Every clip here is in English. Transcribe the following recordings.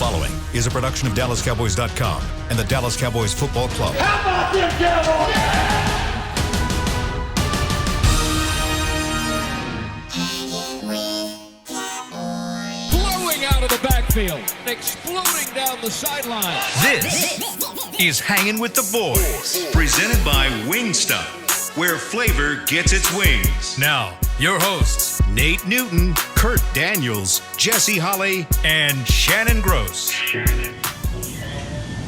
following is a production of DallasCowboys.com and the Dallas Cowboys Football Club. How about them Cowboys? Blowing out of the backfield, exploding down the sideline. This is Hangin' with the Boys, presented by Wingstop, where flavor gets its wings. Now, your hosts, Nate Newton, Kurt Daniels, Jesse Holley, and Shannon Gross.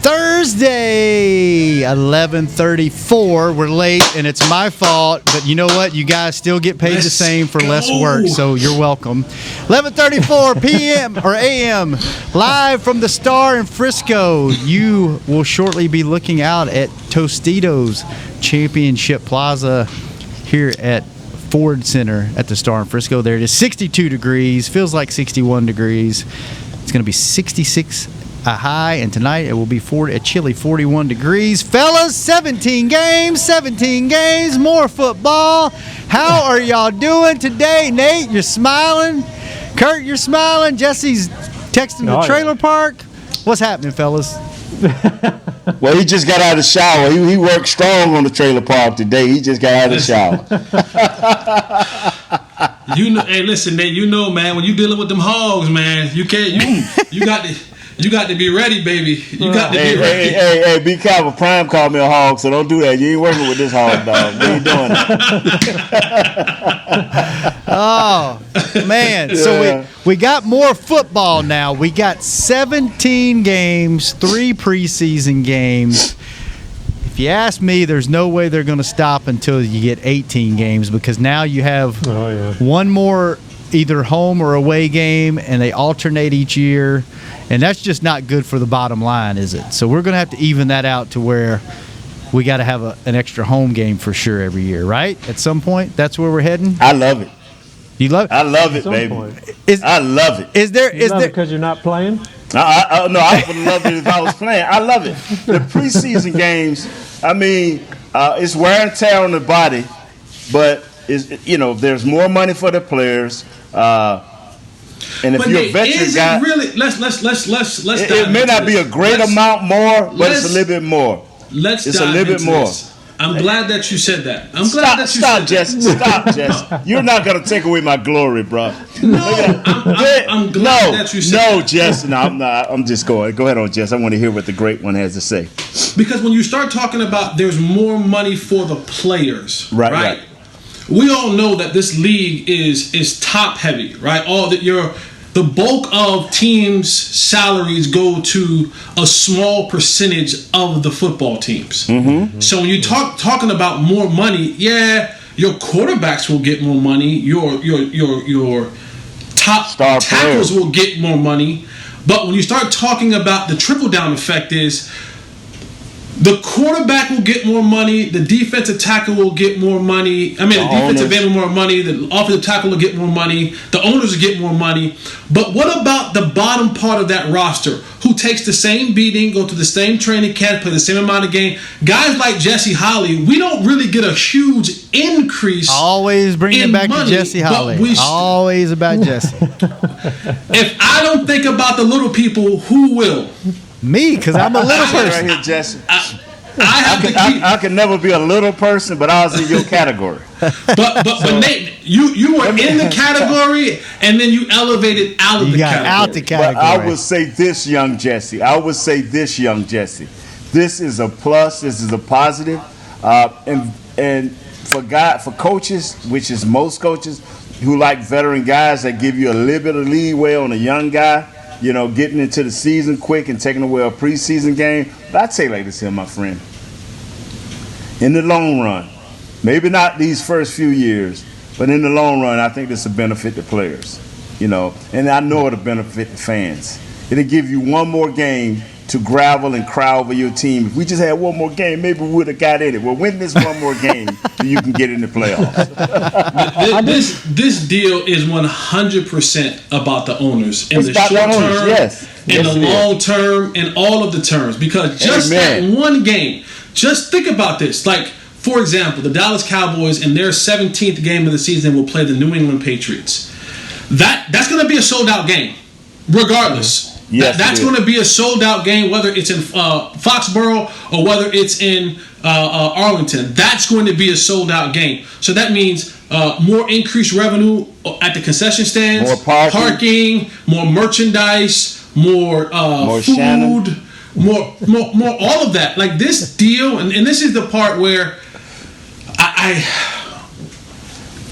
Thursday, 11:34. We're late, and it's my fault. But you know what? You guys still get paid the same for less work, so you're welcome. 11:34 p.m. or a.m. live from the Star in Frisco. You will shortly be looking out at Tostitos Championship Plaza here at Ford Center at the Star in Frisco. There it is, 62 degrees. Feels like 61 degrees. It's going to be 66 a high, and tonight it will be a chilly 41 degrees. Fellas, 17 games, more football. How are y'all doing today? Nate, you're smiling. Kurt, you're smiling. Jesse's texting the trailer park. What's happening, fellas? Well, he just got out of the shower. He worked strong on the trailer park today. He just got out of the shower. Hey, listen, Nate. You know, man, when you dealing with them hogs, man, you can't. You got to be ready, baby. You got to be ready. Hey, be careful. Prime called me a hog, so don't do that. You ain't working with this hog, dog. You ain't doing it. Oh, man. Yeah. So we got more football now. We got 17 games, 3 preseason games. If you ask me, there's no way they're going to stop until you get 18 games, because now you have one more either home or away game, and they alternate each year. And that's just not good for the bottom line, is it? So we're going to have to even that out to where we got to have an extra home game for sure every year, right? At some point, that's where we're heading. I love it. You love it? I love it, baby. I love it. Is there because you're not playing? No, I would love it if I was playing. I love it. The preseason games, I mean, it's wear and tear on the body, but there's more money for the players. And if you're a veteran guy, really, let's it may not be a great amount more, but it's a little bit more. It's a little bit more. I'm glad that you said that. Stop, Jess. You're not gonna take away my glory, bro. No, I'm glad that you said that. No, Jess. No, I'm not. I'm just going. Go ahead on, Jess. I want to hear what the great one has to say. Because when you start talking about there's more money for the players, right? We all know that this league is top heavy, right? The bulk of teams' salaries go to a small percentage of the football teams. Mm-hmm. So when you talking about more money, your quarterbacks will get more money. Your top star tackles players will get more money. But when you start talking about the trickle down effect is, the quarterback will get more money. The defensive tackle will get more money. The defensive end will get more money. The offensive tackle will get more money. The owners will get more money. But what about the bottom part of that roster, who takes the same beating, go to the same training camp, play the same amount of game? Guys like Jesse Holley, we don't really get a huge increase. Always bring it back to Jesse Holley. Always about Jesse. If I don't think about the little people, who will? Me, because I'm a little person. Right here, Jesse. I can never be a little person, but I was in your category. But Nate, you were in the category, and then you elevated out of the category. But I would say this, young Jesse. This is a plus. This is a positive. And for coaches, which is most coaches who like veteran guys that give you a little bit of leeway on a young guy, getting into the season quick and taking away a preseason game. But I tell you like this here, my friend. In the long run, maybe not these first few years, but in the long run, I think this will benefit the players. And I know it'll benefit the fans. It'll give you one more game to gravel and cry over your team. If we just had one more game, maybe we would have got in it. Well, win this one more game so you can get in the playoffs. This deal is 100% about the owners in the short term, in the long term, and all of the terms. Because just that one game, just think about this. Like, for example, the Dallas Cowboys in their 17th game of the season will play the New England Patriots. That's going to be a sold-out game, regardless. Yes, that's going to be a sold-out game, whether it's in Foxborough or whether it's in Arlington. That's going to be a sold-out game. So that means more increased revenue at the concession stands, more parking, more merchandise, more food, Shannon. more all of that. Like this deal, and this is the part where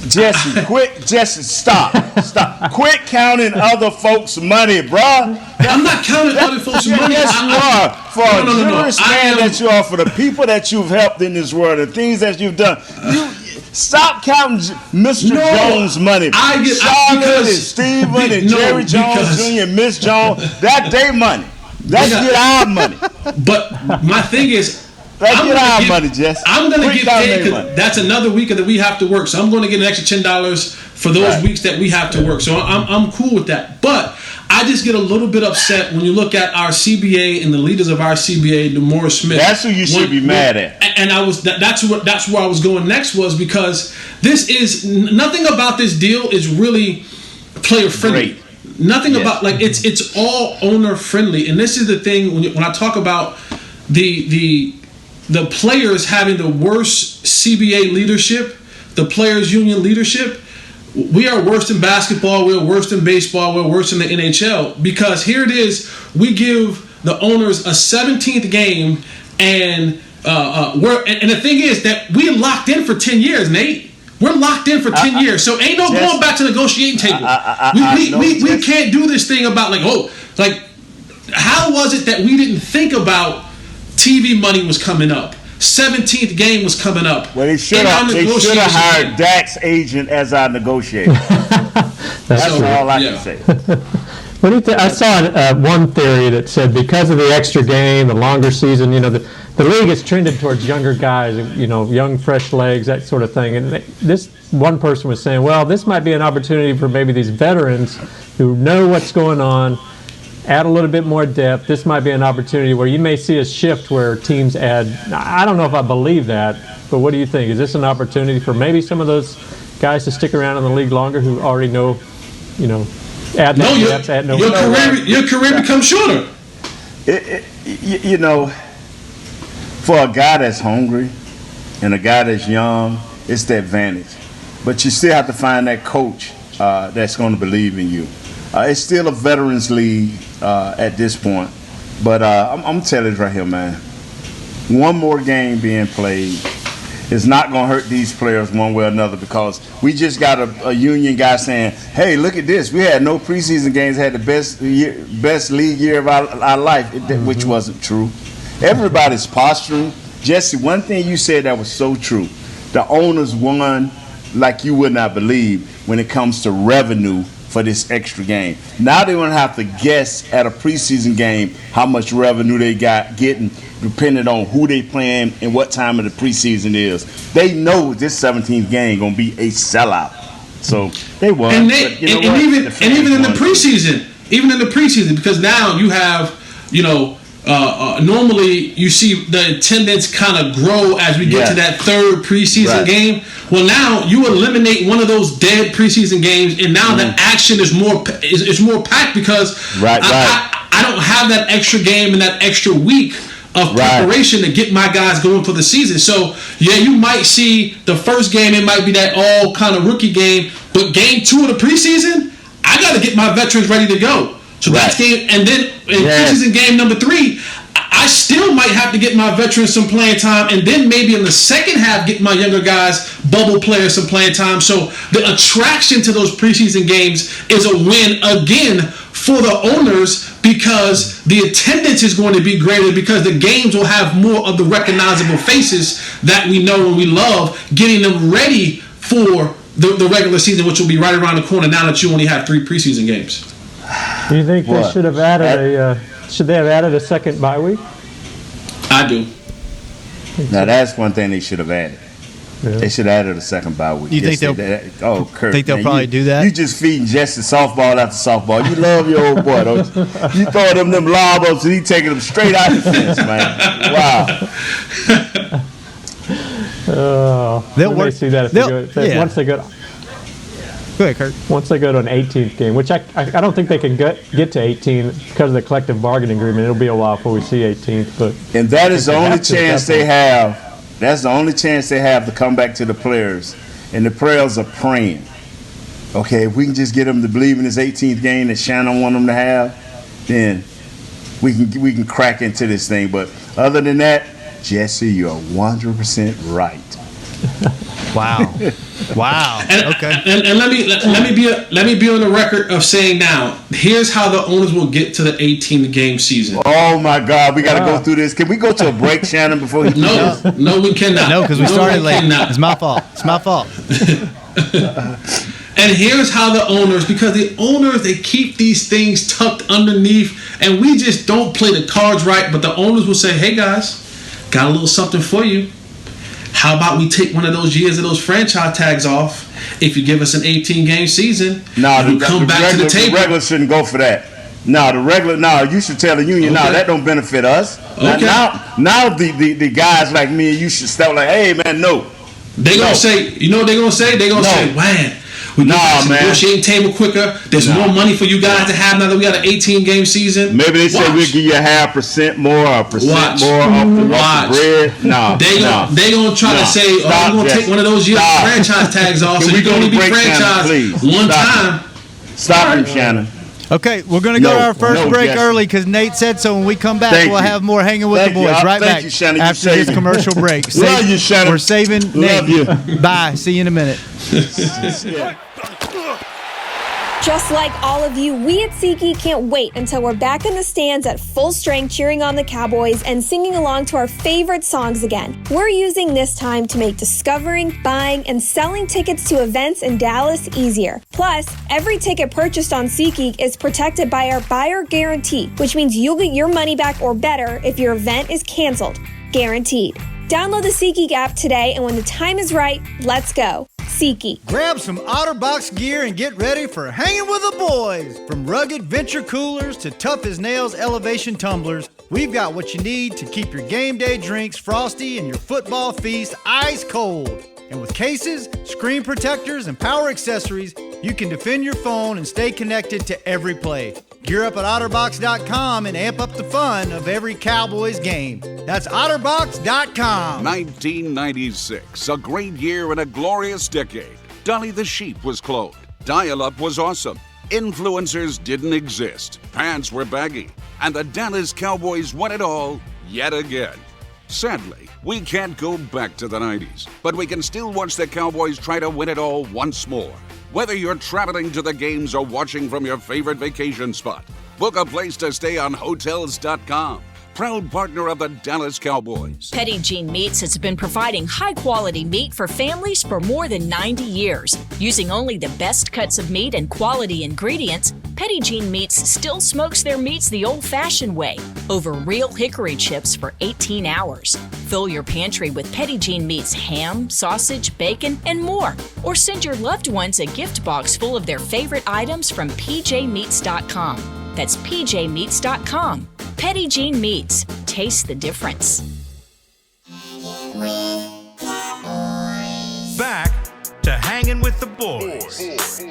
Jesse, stop. Quit counting other folks' money, bruh. I'm not counting other folks' money. Yes, you are. For a generous man that you are, for the people that you've helped in this world, the things that you've done. Stop counting Mr. Jones' money. Charlotte and Stephen and Jerry Jones Jr. and Miss Jones, that's their money. Let's get our money. But my thing is, let's get our money, Jess. I'm going to get paid because that's another week that we have to work. So I'm going to get an extra $10 for those weeks that we have to work. So I'm cool with that. But I just get a little bit upset when you look at our CBA and the leaders of our CBA, DeMaurice Smith. That's who you should be mad at. And that's where I was going next, was because this is nothing about this deal is really player friendly. Great. Nothing about it's all owner friendly. And this is the thing when I talk about the players having the worst CBA leadership, the players union leadership. We are worse than basketball. We're worse than baseball. We're worse than the NHL, because here it is. We give the owners a 17th game, and the thing is that we locked in for 10 years, Nate. We're locked in for 10 years, so ain't no going back to the negotiating table. We can't do this thing about how was it that we didn't think about TV money was coming up? 17th game was coming up. Well, they should have hired Dak's agent as our negotiator. That's all I can say. What do you think? I saw one theory that said because of the extra game, the longer season, the league has trended towards younger guys, young, fresh legs, that sort of thing. And this one person was saying, well, this might be an opportunity for maybe these veterans who know what's going on, add a little bit more depth. This might be an opportunity where you may see a shift where teams add. I don't know if I believe that, but what do you think? Is this an opportunity for maybe some of those guys to stick around in the league longer who already know, add that depth, add no. Your career becomes shorter. For a guy that's hungry and a guy that's young, it's the advantage. But you still have to find that coach that's going to believe in you. It's still a veterans league at this point. But I'm telling you right here, man, one more game being played is not going to hurt these players one way or another, because we just got a union guy saying, hey, look at this. We had no preseason games, had the best league year of our life, which wasn't true. Everybody's posturing. Jesse, one thing you said that was so true. The owners won like you would not believe when it comes to revenue for this extra game. Now they're going to have to guess at a preseason game how much revenue they getting, depending on who they playing and what time of the preseason is. They know this 17th game going to be a sellout. So they won. And even in the preseason, because now you have, normally you see the attendance kind of grow as we get to that third preseason game. Well, now you eliminate one of those dead preseason games, and now the action is more packed because I don't have that extra game and that extra week of preparation to get my guys going for the season. So you might see the first game, it might be that all kind of rookie game, but game 2 of the preseason, I got to get my veterans ready to go. So that's game, and then in preseason game number 3, I still might have to get my veterans some playing time, and then maybe in the second half get my younger guys, bubble players, some playing time. So the attraction to those preseason games is a win again for the owners, because the attendance is going to be greater, because the games will have more of the recognizable faces that we know and we love, getting them ready for the regular season, which will be right around the corner now that you only have 3 preseason games. Do you think they should have added should they have added a second bye week? I do. Now that's one thing they should have added. Yeah. They should have added a second bye week. You think they'll? Kurt, think they'll probably do that? You just feeding Jesse softball after softball. You love your old boy, don't you? You throw them lob ups and he taking them straight out the fence, man. Wow. They'll work. See that if once they go. Go ahead, Kurt. Once they go to an 18th game, which I don't think they can get to 18 because of the collective bargaining agreement. It'll be a while before we see 18th. And that is the only chance they have. That's the only chance they have to come back to the players. And the players are praying. Okay, if we can just get them to believe in this 18th game that Shannon want them to have, then we can crack into this thing. But other than that, Jesse, you're 100% right. Wow. Wow. Okay. And let me be on the record of saying now, here's how the owners will get to the 18 game season. Oh my God, we got to go through this. Can we go to a break, Shannon, before he? No, we cannot. No, because we started late. It's my fault. And here's how the owners, because the owners, they keep these things tucked underneath, and we just don't play the cards right. But the owners will say, "Hey guys, got a little something for you. How about we take one of those years of those franchise tags off? If you give us an 18-game season, we'll come back to the table." The regular shouldn't go for that. You should tell the union, that don't benefit us. Okay. Now the guys like me and you should start like, hey, man, no. They're going to say, you know what they're going to say? They're going to say, man, we get back to the negotiating table quicker. There's more money for you guys to have now that we got an 18-game season. Maybe they say we'll give you a 0.5% more or 1% more off the bread. No. They're going to try to say, we're going to take one of those years franchise tags off so you can only be franchised one time. Stop him, Shannon. Okay, we're going to go to our first break early because Nate said so. When we come back, we'll have more Hanging with the Boys right back after this commercial break. Love you, Shannon. We're saving Nate. Love you. Bye. See you in a minute. Just like all of you, we at SeatGeek can't wait until we're back in the stands at full strength cheering on the Cowboys and singing along to our favorite songs again. We're using this time to make discovering, buying, and selling tickets to events in Dallas easier. Plus, every ticket purchased on SeatGeek is protected by our buyer guarantee, which means you'll get your money back or better if your event is canceled. Guaranteed. Download the SeatGeek app today, and when the time is right, let's go. SeatGeek. Grab some OtterBox gear and get ready for Hanging with the Boys. From rugged venture coolers to tough as nails elevation tumblers, we've got what you need to keep your game day drinks frosty and your football feast ice cold. And with cases, screen protectors, and power accessories, you can defend your phone and stay connected to every play. Gear up at OtterBox.com and amp up the fun of every Cowboys game. That's OtterBox.com. 1996, a great year and a glorious decade. Dolly the Sheep was cloned. Dial-up was awesome. Influencers didn't exist. Pants were baggy. And the Dallas Cowboys won it all yet again. Sadly, we can't go back to the 90s, but we can still watch the Cowboys try to win it all once more. Whether you're traveling to the games or watching from your favorite vacation spot, book a place to stay on Hotels.com. Proud partner of the Dallas Cowboys. Petit Jean Meats has been providing high-quality meat for families for more than 90 years. Using only the best cuts of meat and quality ingredients, Petit Jean Meats still smokes their meats the old-fashioned way, over real hickory chips for 18 hours. Fill your pantry with Petit Jean Meats ham, sausage, bacon, and more. Or send your loved ones a gift box full of their favorite items from pjmeats.com. That's pjmeats.com. Petit Jean Meats. Taste the difference. Back to Hanging with the Boys.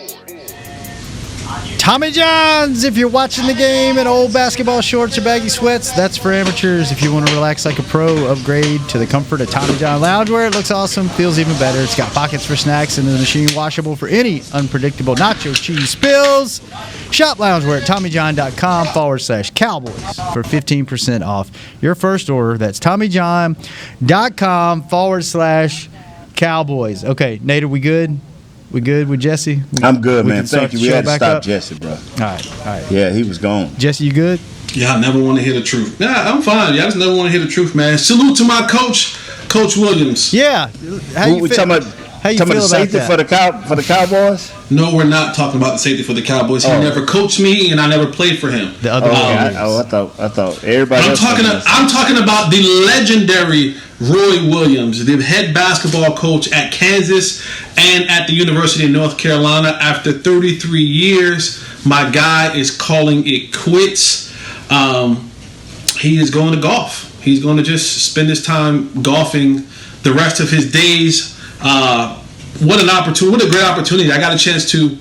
Tommy John's, if you're watching the game in old basketball shorts or baggy sweats, that's for amateurs. If you want to relax like a pro, upgrade to the comfort of Tommy John loungewear. It looks awesome, feels even better. It's got pockets for snacks and the machine washable for any unpredictable nacho cheese spills. Shop loungewear at TommyJohn.com/Cowboys for 15% off your first order. That's TommyJohn.com/Cowboys. Okay, Nate, are we good? We good with Jesse? I'm good, man. Thank you. We had to stop Jesse, bro. All right. Yeah, he was gone. Jesse, you good? Yeah, I never want to hear the truth. Yeah, I'm fine. Yeah, I just never want to hear the truth, man. Salute to my coach, Coach Williams. Yeah. How you feel about safety that? for the Cowboys? No, we're not talking about the safety for the Cowboys. He never coached me, and I never played for him. The other I thought everybody. I'm talking about the legendary Roy Williams, the head basketball coach at Kansas and at the University of North Carolina. After 33 years, my guy is calling it quits. He is going to golf. He's going to just spend his time golfing the rest of his days. what a great opportunity. I got a chance to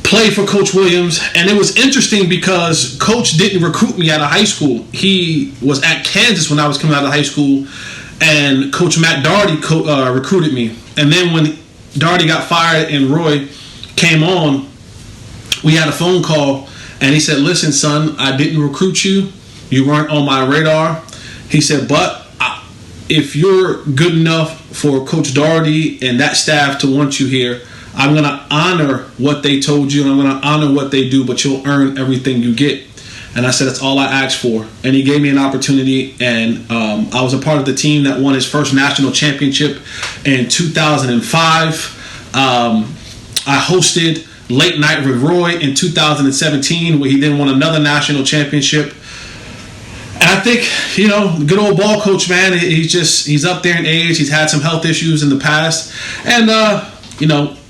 play for Coach Williams, and it was interesting because Coach didn't recruit me out of high school. He was at Kansas when I was coming out of high school, and Coach Matt Doherty recruited me. And then when Doherty got fired and Roy came on, we had a phone call, and he said, "Listen, son, I didn't recruit you. You weren't on my radar." He said, "But if you're good enough for Coach Doherty and that staff to want you here, I'm going to honor what they told you, and I'm going to honor what they do, but you'll earn everything you get." And I said, "That's all I asked for." And he gave me an opportunity, and I was a part of the team that won his first national championship in 2005. I hosted Late Night with Roy in 2017, where he then won another national championship. And I think, the good old ball coach, man, he's up there in age. He's had some health issues in the past. And,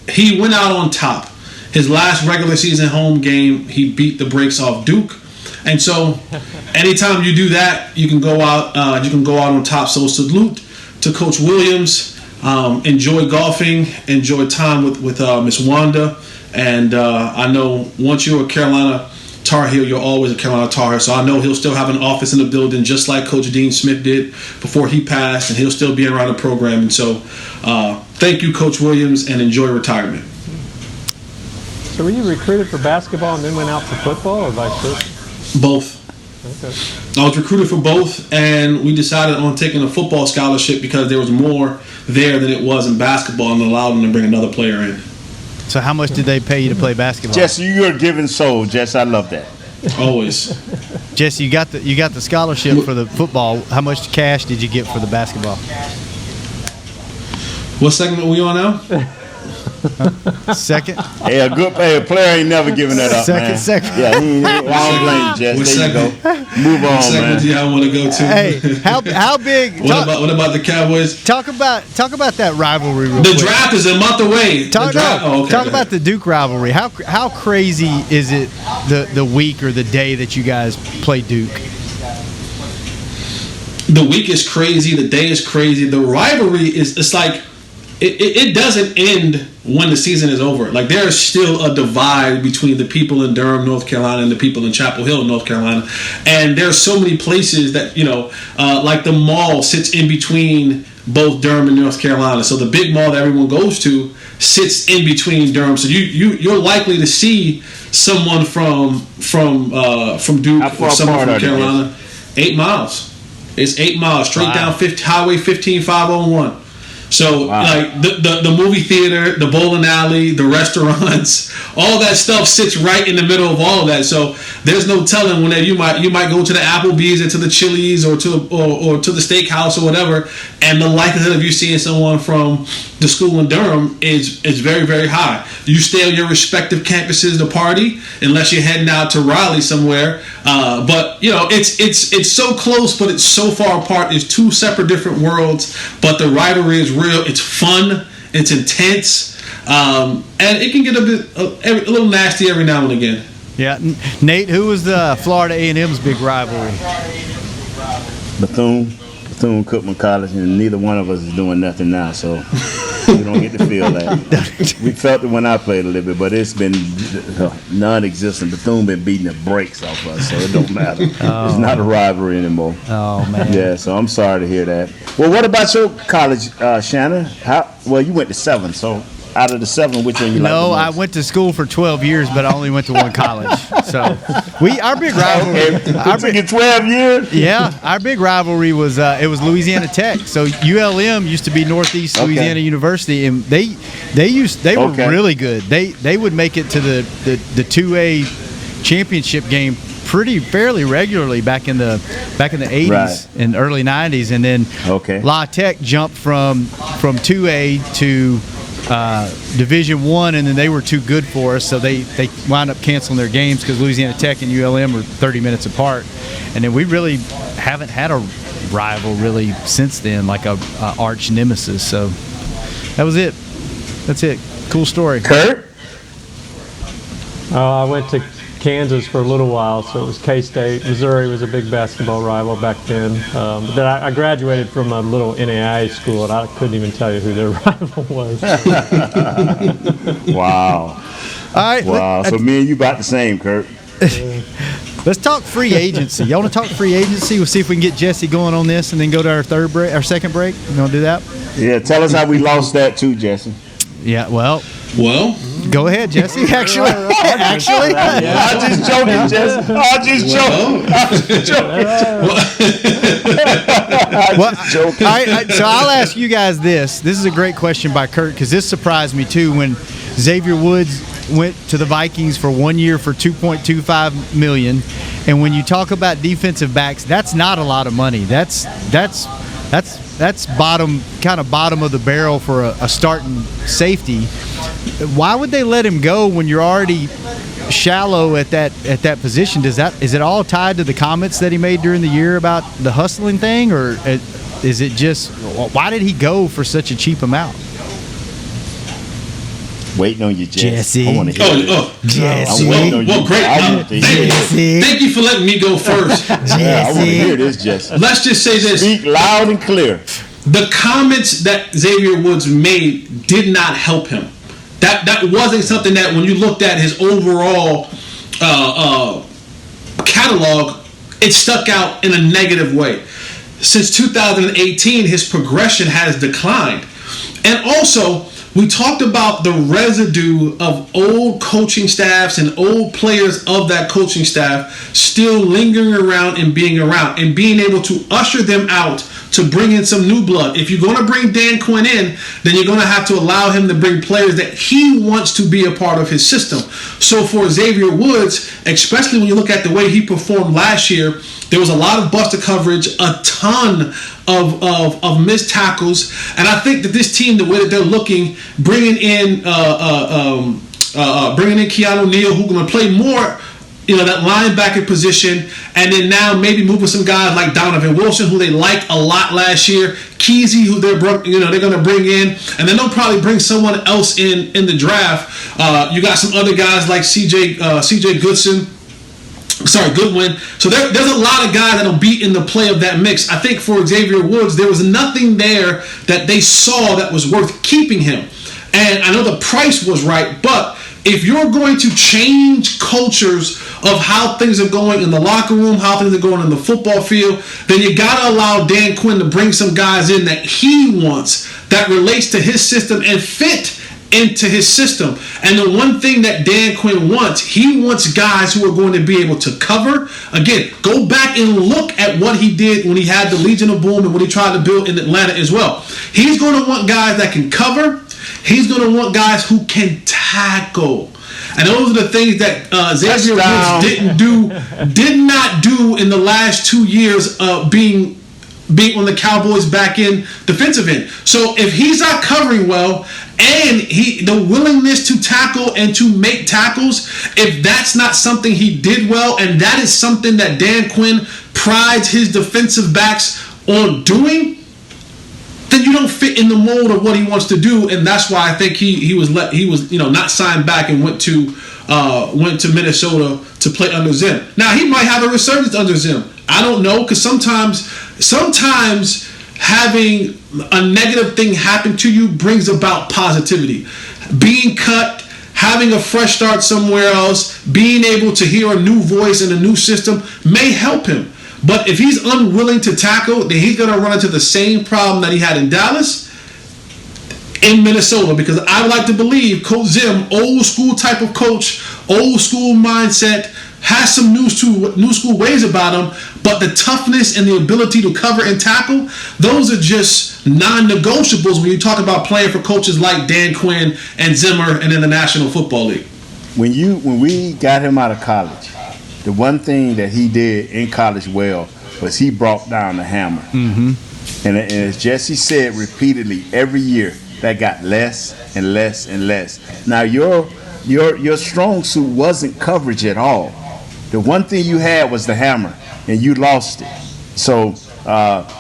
he went out on top. His last regular season home game, he beat the brakes off Duke. And so anytime you do that, you can go out on top. So salute to Coach Williams. Enjoy golfing. Enjoy time with Miss Wanda. And I know once you're a Carolina Tar Heel, you're always a Carolina Tar Heel. So I know he'll still have an office in the building, just like Coach Dean Smith did before he passed, and he'll still be around the program. And so thank you, Coach Williams, and enjoy retirement. So were you recruited for basketball and then went out for football, or vice versa? Both. Okay. I was recruited for both, and we decided on taking a football scholarship because there was more there than it was in basketball, and allowed them to bring another player in. So how much did they pay you to play basketball? Jesse, you're a giving soul, Jess. I love that. Always. Jesse, you got the scholarship for the football. How much cash did you get for the basketball? What segment are we on now? Second. Hey, a player ain't never giving that up, man. Second. Yeah, I don't blame you, Jess. There you go. Move on, what segment man. do y'all want to go to? Hey, how big? What about the Cowboys? Talk about that rivalry real The quick. draft is a month away. Talk about the Duke rivalry. How crazy is it the week or the day that you guys play Duke? The week is crazy. The day is crazy. The rivalry it's like it doesn't end when the season is over. Like, there is still a divide between the people in Durham, North Carolina, and the people in Chapel Hill, North Carolina. And there's so many places that, like the mall sits in between both Durham and North Carolina. So the big mall that everyone goes to sits in between Durham. So you're likely to see someone from Duke or someone from Carolina. 8 miles. It's 8 miles straight down Highway 15501. So, like, the movie theater, the bowling alley, the restaurants, all that stuff sits right in the middle of all of that. So there's no telling when you might go to the Applebee's or to the Chili's or to the steakhouse or whatever, and the likelihood of you seeing someone from the school in Durham is very, very high. You stay on your respective campuses to party, unless you're heading out to Raleigh somewhere. But it's so close, but it's so far apart. It's two separate different worlds. But the rivalry is real. It's fun. It's intense, and it can get a little nasty every now and again. Yeah, Nate, who was the Florida A&M's big rivalry? Bethune-Cookman College, and neither one of us is doing nothing now, so we don't get to feel that. We felt it when I played a little bit, but it's been non-existent. Bethune been beating the brakes off us, so it don't matter. It's not a rivalry anymore. Oh, man. Yeah, so I'm sorry to hear that. Well, what about your college, Shannon? You went to 7, so out of the 7, which one you like the most? I went to school for 12 years, but I only went to one college. So our big rivalry. It took you 12 years? Yeah, our big rivalry was Louisiana Tech. So ULM used to be Northeast Louisiana University, and they were really good. They would make it to the 2A championship game fairly regularly back in the 80s and early 90s, and then La Tech jumped from 2A to Division I, and then they were too good for us, so they wound up canceling their games because Louisiana Tech and ULM were 30 minutes apart. And then we really haven't had a rival really since then, like a arch nemesis. So that was it. That's it. Cool story. Kurt? I went to Kansas for a little while, so it was K-State. Missouri was a big basketball rival back then. But then I graduated from a little NAIA school, and I couldn't even tell you who their rival was. Wow. All right. Wow. So me and you about the same, Kurt. Let's talk free agency. Y'all want to talk free agency? We'll see if we can get Jesse going on this, and then go to our second break. You want to do that? Yeah. Tell us how we lost that too, Jesse. Yeah. Well, Go ahead, Jesse. Actually, I'm just joking, Jesse. I'm just joking. All right, so I'll ask you guys this. This is a great question by Kurt, because this surprised me too when Xavier Woods went to the Vikings for 1 year for $2.25 million. And when you talk about defensive backs, that's not a lot of money. That's bottom of the barrel for a starting safety. Why would they let him go when you're already shallow at that position? Is it all tied to the comments that he made during the year about the hustling thing, or is it just why did he go for such a cheap amount? Waiting on you, Jesse. I want to hear Jesse. I'm waiting on you. Well, great. Thank you for letting me go first. Yeah, I want to hear this, Jesse. Let's just say this. Speak loud and clear. The comments that Xavier Woods made did not help him. That wasn't something that, when you looked at his overall catalog, it stuck out in a negative way. Since 2018, his progression has declined. And also, we talked about the residue of old coaching staffs and old players of that coaching staff still lingering around and being around, and being able to usher them out to bring in some new blood. If you're going to bring Dan Quinn in, then you're going to have to allow him to bring players that he wants to be a part of his system. So for Xavier Woods, especially when you look at the way he performed last year, there was a lot of busted coverage, a ton of missed tackles, and I think that this team, the way that they're looking, bringing in Keanu Neal, who's going to play more, that linebacker position, and then now maybe moving some guys like Donovan Wilson, who they liked a lot last year, Kesey, who they're going to bring in, and then they'll probably bring someone else in the draft. You got some other guys like CJ Goodwin. So there's a lot of guys that'll be in the play of that mix. I think for Xavier Woods, there was nothing there that they saw that was worth keeping him. And I know the price was right, but if you're going to change cultures of how things are going in the locker room, how things are going in the football field, then you got to allow Dan Quinn to bring some guys in that he wants, that relates to his system and fit into his system. And the one thing that Dan Quinn wants, he wants guys who are going to be able to cover. Again, go back and look at what he did when he had the Legion of Boom and what he tried to build in Atlanta as well. He's going to want guys that can cover. He's going to want guys who can tackle. And those are the things that Xavier Woods did not do in the last 2 years of being on the Cowboys back end defensive end. So if he's not covering well, and the willingness to tackle and to make tackles, if that's not something he did well, and that is something that Dan Quinn prides his defensive backs on doing, then you don't fit in the mold of what he wants to do, and that's why I think he was not signed back and went to Minnesota to play under Zim. Now he might have a resurgence under Zim. I don't know, because sometimes having a negative thing happen to you brings about positivity. Being cut, having a fresh start somewhere else, being able to hear a new voice in a new system may help him. But if he's unwilling to tackle, then he's going to run into the same problem that he had in Dallas, in Minnesota, because I would like to believe Coach Zim, old school type of coach, old school mindset, has some new school ways about him, but the toughness and the ability to cover and tackle, those are just non-negotiables when you talk about playing for coaches like Dan Quinn and Zimmer and in the National Football League. When we got him out of college, the one thing that he did in college well was he brought down the hammer. Mm-hmm. And as Jesse said repeatedly, every year that got less and less and less. Now your strong suit wasn't coverage at all. The one thing you had was the hammer, and you lost it. So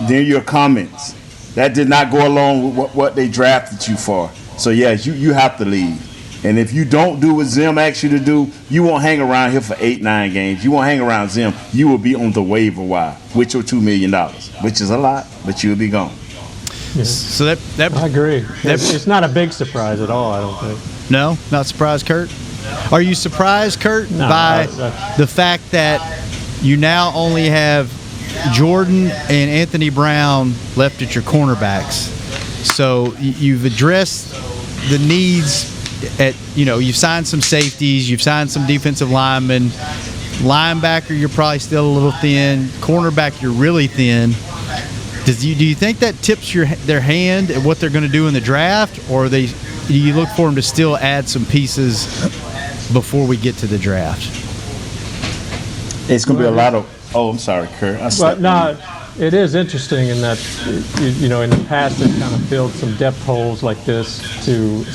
then your comments, that did not go along with what they drafted you for. So yeah, you have to leave. And if you don't do what Zim asks you to do, you won't hang around here for 8-9 games. You won't hang around Zim. You will be on the waiver wire with your $2 million, which is a lot, but you'll be gone. Yeah. So that I agree. It's not a big surprise at all, I don't think. No, not surprised, Kurt. Are you surprised, Kurt, No, by the fact that you now only have Jordan and Anthony Brown left at your cornerbacks? So you've addressed the needs you've signed some safeties, you've signed some defensive linemen. Linebacker, you're probably still a little thin. Cornerback, you're really thin. Do you think that tips their hand at what they're going to do in the draft, or do you look for them to still add some pieces before we get to the draft? It's going to be a lot of. Oh, I'm sorry, Kurt. It is interesting in that, in the past they've kind of filled some depth holes like this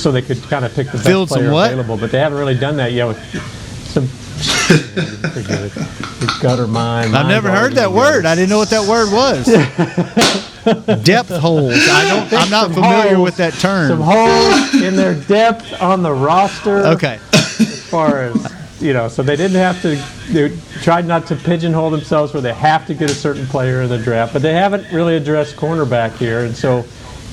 so they could kind of pick the best player available, but they haven't really done that yet with some gutter mind. I've never heard that word. I didn't know what that word was. Depth holes. I'm not familiar with that term. Some holes in their depth on the roster. Okay. As far as so they didn't have to. They tried not to pigeonhole themselves where they have to get a certain player in the draft, but they haven't really addressed cornerback here, and so,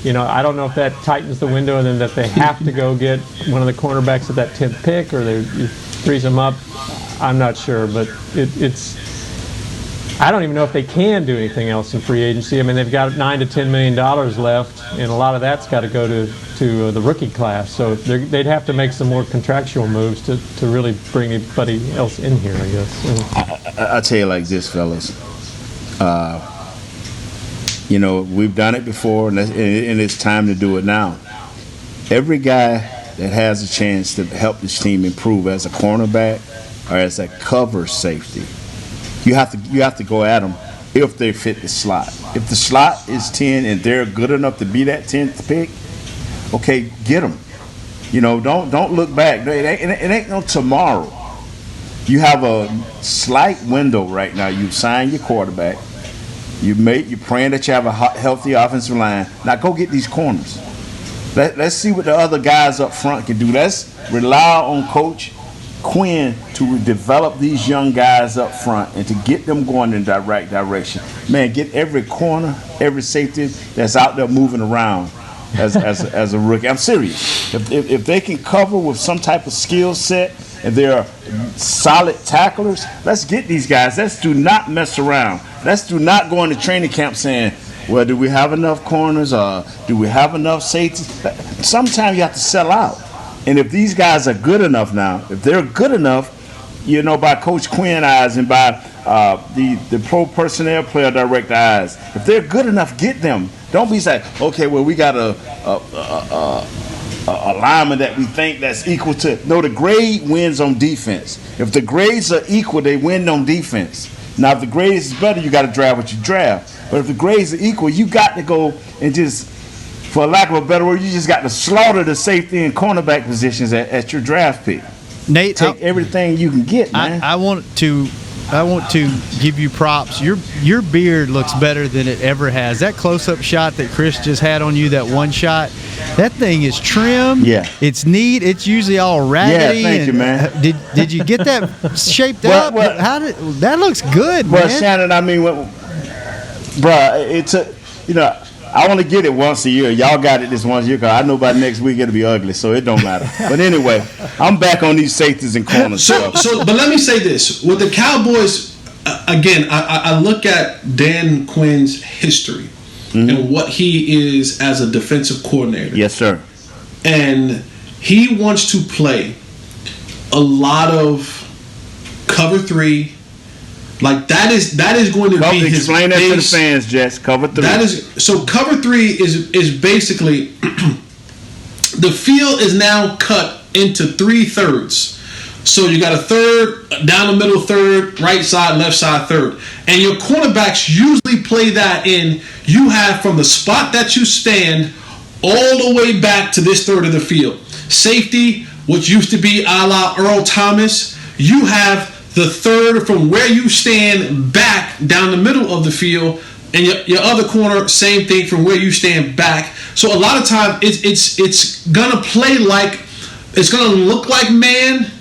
I don't know if that tightens the window and then that they have to go get one of the cornerbacks at that 10th pick, or it frees them up. I'm not sure, but it's. I don't even know if they can do anything else in free agency. I mean, they've got $9 to $10 million left, and a lot of that's got to go to the rookie class. So they'd have to make some more contractual moves to really bring anybody else in here, I guess. I'll tell you like this, fellas. We've done it before, and it's time to do it now. Every guy that has a chance to help this team improve as a cornerback or as a cover safety, you have to go at them if they fit the slot. If the slot is 10 and they're good enough to be that 10th pick, okay, get them. Don't look back. It ain't no tomorrow. You have a slight window right now. You've signed your quarterback. You're praying that you have a healthy offensive line. Now go get these corners. Let's see what the other guys up front can do. Let's rely on Coach Quinn to develop these young guys up front and to get them going in the right direction. Man, get every corner, every safety that's out there moving around as a rookie. I'm serious. If they can cover with some type of skill set and they're solid tacklers, let's get these guys. Let's do not mess around. Let's do not go into training camp saying, well, do we have enough corners or do we have enough safeties? Sometimes you have to sell out. And if these guys are good enough now, if they're good enough, by Coach Quinn eyes and by the pro personnel player director eyes, if they're good enough, get them. Don't be saying, okay, well, we got a lineman that we think that's equal to. No, the grade wins on defense. If the grades are equal, they win on defense. Now, if the grades is better, you got to draft what you draft. But if the grades are equal, you got to go and just, for lack of a better word, you just got to slaughter the safety and cornerback positions at your draft pick. Nate, take everything you can get, man. I want to give you props. Your beard looks better than it ever has. That close-up shot that Chris just had on you, that one shot, that thing is trimmed. Yeah. It's neat. It's usually all raggedy. Yeah, thank you, man. Did you get that shaped up? How that looks good, man. Well, Shannon, I mean, it's I only get it once a year. Y'all got it this once a year because I know by next week it'll be ugly, so it don't matter. But anyway, I'm back on these safeties and corners. But let me say this. With the Cowboys, again, I look at Dan Quinn's history and what he is as a defensive coordinator. Yes, sir. And he wants to play a lot of cover 3. Like that is going to be his explain that to the fans, Jess. Cover 3. Cover 3 is basically the field is now cut into 3/3. So you got a third, down the middle third, right side, left side third. And your cornerbacks usually play that in. You have from the spot that you stand all the way back to this third of the field. Safety, which used to be a la Earl Thomas, you have the third from where you stand back down the middle of the field, and your other corner, same thing from where you stand back. So a lot of times it's gonna play like It's going to look like man,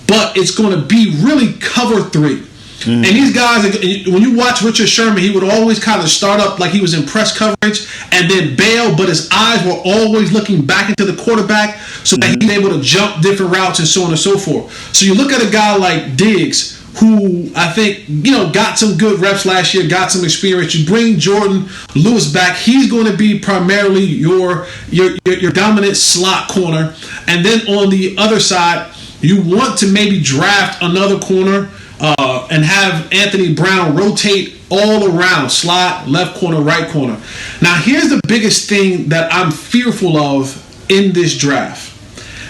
but it's going to be really cover 3. And these guys, when you watch Richard Sherman, he would always kind of start up like he was in press coverage and then bail, but his eyes were always looking back into the quarterback so that he's able to jump different routes and so on and so forth. So you look at a guy like Diggs, who I think, got some good reps last year, got some experience. You bring Jordan Lewis back, he's going to be primarily your dominant slot corner. And then on the other side, you want to maybe draft another corner and have Anthony Brown rotate all around, slot, left corner, right corner. Now, here's the biggest thing that I'm fearful of in this draft.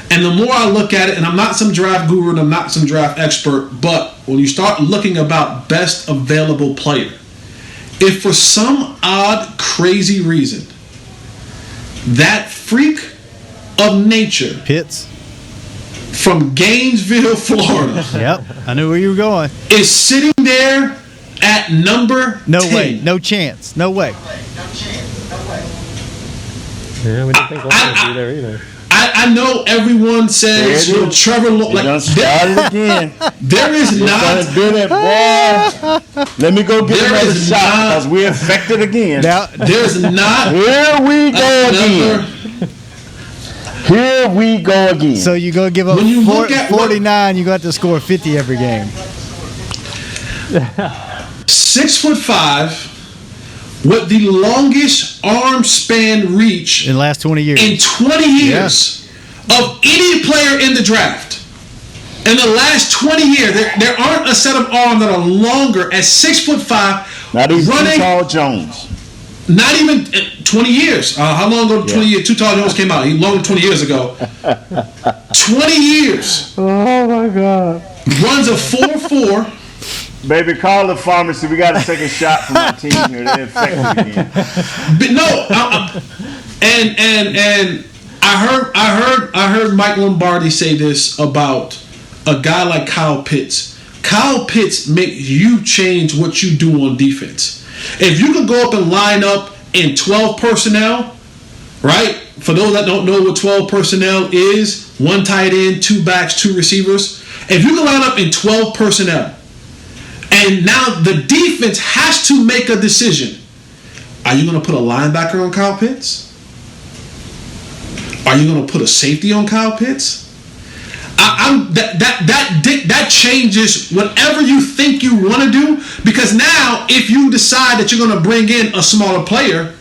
And the more I look at it, and I'm not some draft guru and I'm not some draft expert, but when you start looking about best available player, if for some odd, crazy reason, that freak of nature Pitts from Gainesville, Florida. Yep, I knew where you were going. Is sitting there at number 10. Way, no chance, no way. Yeah, we didn't think Lawrence would be there either. I know everyone says Trevor again. There is not. Let me go get another shot because we're infected again. Now, there's not. Here we go again. Here we go again. So you go give up 49. You got to score 50 every game. 6'5", with the longest arm span reach in the last 20 years. In 20 years of any player in the draft. In the last 20 years, there aren't a set of arms that are longer at 6'5". Not even running, Too Tall Jones. Not even 20 years. How long ago? 20 years. Too Tall Jones came out. He longer than 20 years ago. 20 years. Oh my God. Runs a 4.4. Baby, call the pharmacy. We got to take a shot from my team here. They're infected again. But no, and I heard Mike Lombardi say this about a guy like Kyle Pitts. Kyle Pitts makes you change what you do on defense. If you could go up and line up in 12 personnel, right? For those that don't know what 12 personnel is, 1 tight end, 2 backs, 2 receivers. If you can line up in 12 personnel, and now the defense has to make a decision. Are you going to put a linebacker on Kyle Pitts? Are you going to put a safety on Kyle Pitts? That changes whatever you think you want to do, because now if you decide that you're going to bring in a smaller player,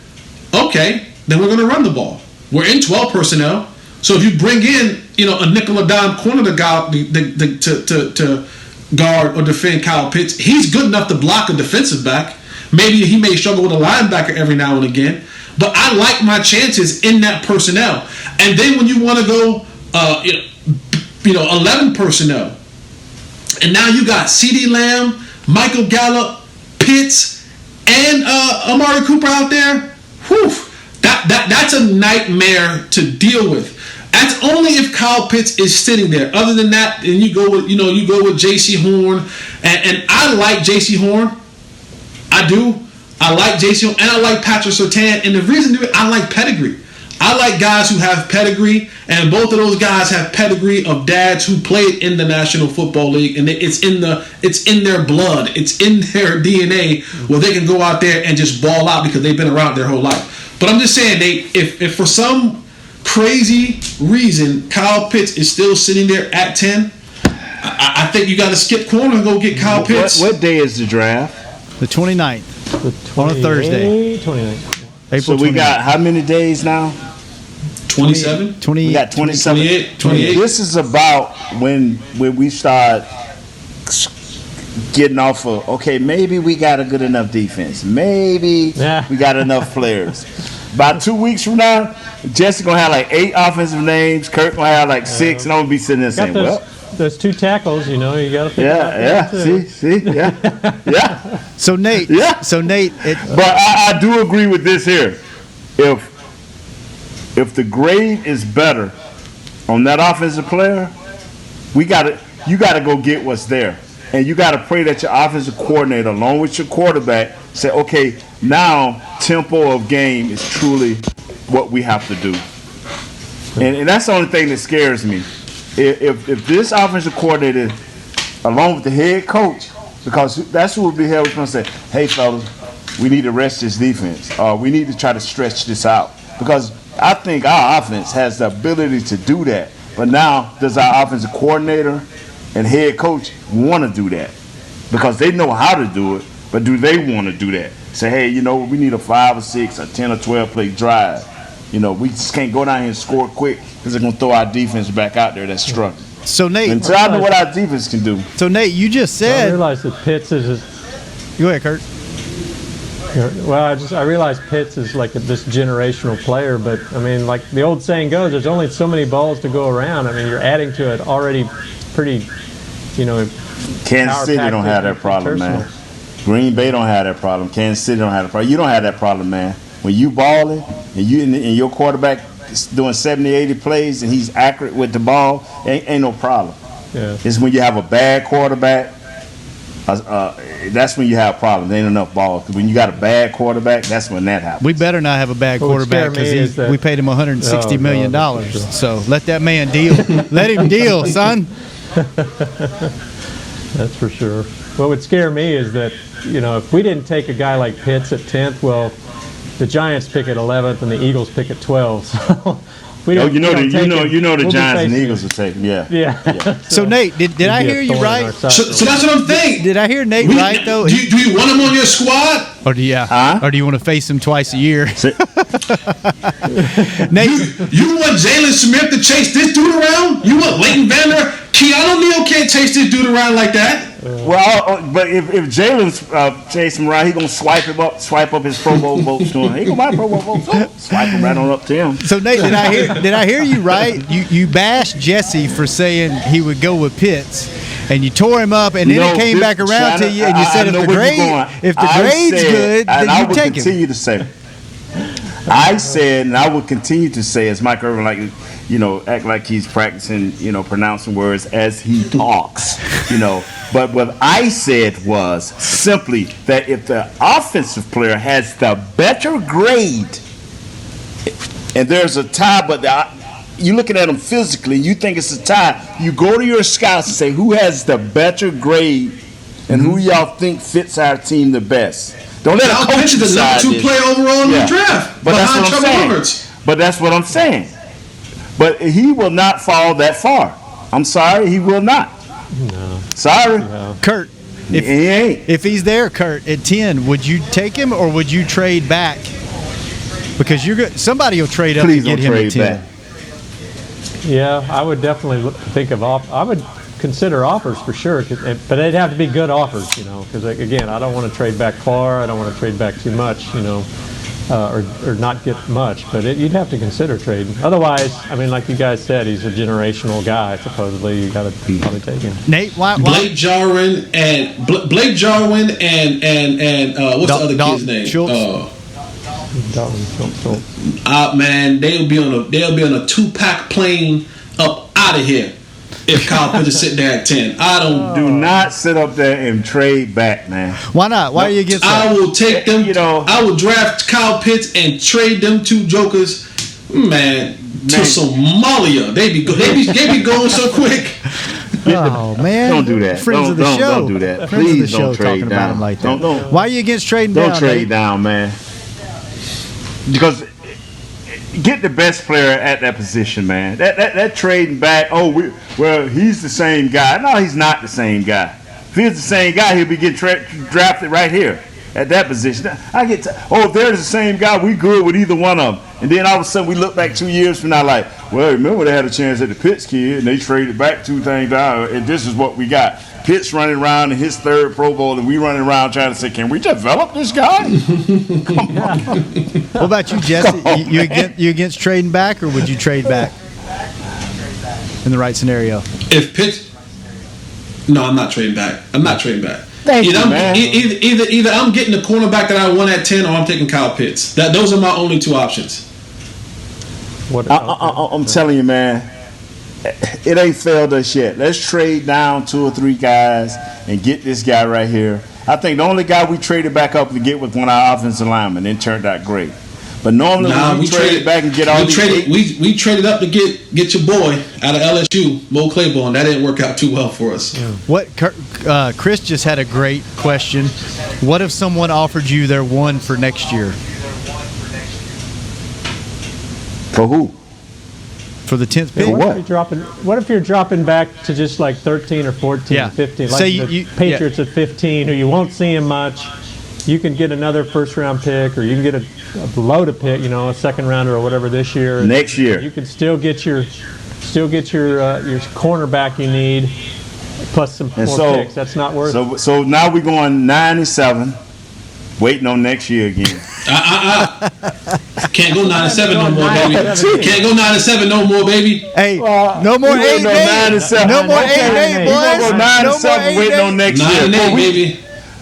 okay, then we're going to run the ball. We're in 12 personnel, so if you bring in a nickel or dime corner to guard or defend Kyle Pitts, he's good enough to block a defensive back. Maybe he may struggle with a linebacker every now and again, but I like my chances in that personnel. And then when you want to go 11 personnel, and now you got CeeDee Lamb, Michael Gallup, Pitts, and Amari Cooper out there. Whew, that's a nightmare to deal with. That's only if Kyle Pitts is sitting there. Other than that, then you go with J.C. Horn, and I like J.C. Horn. I do. I like J.C. Horn, and I like Patrick Surtain. And the reason I like pedigree. I like guys who have pedigree, and both of those guys have pedigree of dads who played in the National Football League, and it's in their blood, it's in their DNA, where they can go out there and just ball out because they've been around their whole life. But I'm just saying, if for some crazy reason Kyle Pitts is still sitting there at 10, I think you got to skip corner and go get Kyle Pitts. What day is the draft? The 29th. On a Thursday. 29th. April so we 29th. Got how many days now? 27? 28. We got 27. 28. This is about when we start getting off of, okay, maybe we got a good enough defense. Maybe we got enough players. About 2 weeks from now, Jesse's going to have like 8 offensive names. Kirk going to have like 6, and I'm going to be sitting there saying, those 2 tackles, you got to pick up. See, yeah. So Nate, but I do agree with this here. If the grade is better on that offensive player, you got to go get what's there, and you got to pray that your offensive coordinator, along with your quarterback, say, okay, now tempo of game is truly what we have to do, and that's the only thing that scares me. if this offensive coordinator, along with the head coach, because that's who will be held responsible, say, hey, fellas, we need to rest this defense. We need to try to stretch this out. Because I think our offense has the ability to do that. But now, does our offensive coordinator and head coach want to do that? Because they know how to do it, but do they want to do that? Say, hey, we need a 5 or 6, a 10 or 12 play drive. We just can't go down here and score quick because they're going to throw our defense back out there that's struggling. So, Nate. Until I know what our defense can do. So, Nate, you just said. I realize that Pitts is. Go ahead, Kurt. Well, I realize Pitts is like this generational player, but I mean, like the old saying goes, there's only so many balls to go around. I mean, you're adding to it already pretty, Kansas City don't have that problem, man. Green Bay don't have that problem. Kansas City don't have that problem. You don't have that problem, man. When you balling and your quarterback is doing 70, 80 plays and he's accurate with the ball, ain't no problem. Yeah. It's when you have a bad quarterback. That's when you have problems. There ain't enough balls. When you got a bad quarterback, that's when that happens. We better not have a bad quarterback because we paid him $160 million. Sure. So let that man deal. Let him deal, son. That's for sure. What would scare me is that, if we didn't take a guy like Pitts at 10th, well, the Giants pick at 11th and the Eagles pick at 12th. So the Giants and the Eagles will take him. Yeah. So Nate, did I hear you right? So that's what I'm saying. Did I hear Nate right though? Do you want him on your squad? Or do you want to face him twice a year? Nate, you want Jalen Smith to chase this dude around? You want Leighton Vander? Keanu Neal can't chase this dude around like that. Well, but if Jalen's chasing him around, he's gonna swipe up his Pro Bowl votes to him. He gonna buy Pro Bowl votes. Swipe him right on up to him. So Nate, did I hear you right? You bashed Jesse for saying he would go with Pitts, and you tore him up, and then it came back around to you, and you said if the grade's good, then you take him. Continue to say. I said, and I will continue to say, as Mike Irvin act like he's practicing, pronouncing words as he talks, But what I said was simply that if the offensive player has the better grade, and there's a tie, but you're looking at them physically, you think it's a tie, you go to your scouts and say, who has the better grade and who y'all think fits our team the best? Don't let a coach decide the number 2 player overall in the draft. But that's what I'm saying. But that's what I'm saying. But he will not fall that far. I'm sorry, he will not. No. Sorry. No. Kurt, if he's there, Kurt, at 10, would you take him or would you trade back? Because somebody will trade up to get him at 10. Back. Yeah, I would definitely think of I would consider offers for sure, but they'd have to be good offers, because again, I don't want to trade back far. I don't want to trade back too much, or not get much. But you'd have to consider trading. Otherwise, I mean, like you guys said, he's a generational guy. Supposedly, you got to probably take him. Nate, why? Blake Jarwin and what's the other kid's name? Man, they'll be on a 2-pack plane up out of here if Kyle Pitts is sitting there at 10. Do not sit up there and trade back, man. Why not? Why are you against that? I will take them. I will draft Kyle Pitts and trade them 2 jokers, man, to Somalia. They be going so quick. Oh man! Don't do that. Friends of the show. Don't do that. Friends Please of the show don't trade talking down. about him like that. Don't. Why are you against trading down? Don't trade down, man. Because get the best player at that position, man. That trading back. He's the same guy. No, he's not the same guy. If he's the same guy, he'll be getting drafted right here at that position. If they're the same guy, we good with either one of them. And then all of a sudden we look back 2 years from now like, well, remember they had a chance at the Pitts kid and they traded back 2 things down, and this is what we got. Pitts running around in his 3rd Pro Bowl, and we running around trying to say, can we develop this guy? Come on. What about you, Jesse? You against trading back, or would you trade back in the right scenario? If Pitts, no, I'm not trading back. Either I'm getting the cornerback that I want at 10, or I'm taking Kyle Pitts. Those are my only 2 options. I'm telling you, man, it ain't failed us yet. Let's trade down 2 or 3 guys and get this guy right here. I think the only guy we traded back up to get was one of our offensive linemen, and it turned out great. But normally when we traded back and get all these we traded up to get your boy out of LSU, Mo Claiborne. That didn't work out too well for us. Yeah. What Chris just had a great question. What if someone offered you their one for next year? For who? For the 10th pick. What if you're dropping back to just like 13 or 14, 15? Like say the Patriots at 15, who you won't see him much. You can get another first-round pick, or you can get a loaded pick, a second rounder or whatever this year. Next year, you can still get your cornerback you need, plus some more picks. That's not worth it. So now we're going 9-7, waiting on next year again. Can't go 9-7 no more, baby. Can't go 9-7 no more, baby. Hey, no more 8-8. No more 8-8, boys. 9-7, waiting on next year. 9-8, baby.